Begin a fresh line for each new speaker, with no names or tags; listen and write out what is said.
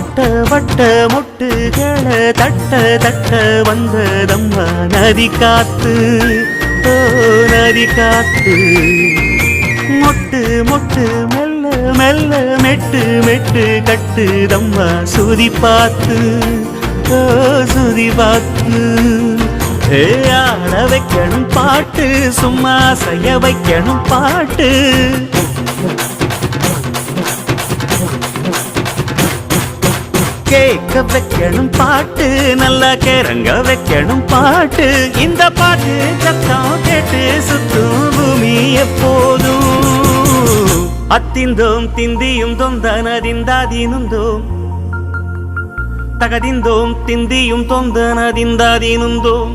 வட்ட வட்ட மொட்டுகள தட்ட தட்ட வந்ததம்மா நதி காத்து, ஓ நதி காத்து. மொட்டு மொட்டு மெல்ல மெல்ல மெட்டு மெட்டு கட்டுதம்மா சுதி பார்த்து, ஓ சுதி பார்த்து. ஆட வைக்கணும் பாட்டு, சும்மா செய்ய வைக்கணும் பாட்டு. கேட்க வைக்கணும் பாட்டு, நல்லா கிறங்க வைக்கணும் பாட்டு. இந்த பாட்டு சத்தம் கேட்டு சுத்தும் பூமி எப்போதும். அத்திந்தோம் திந்தியும் தொந்தனதிந்தாதீனுந்தோம், தகதிந்தோம் திந்தியும் தொந்தனதிந்தாதீனுந்தோம்.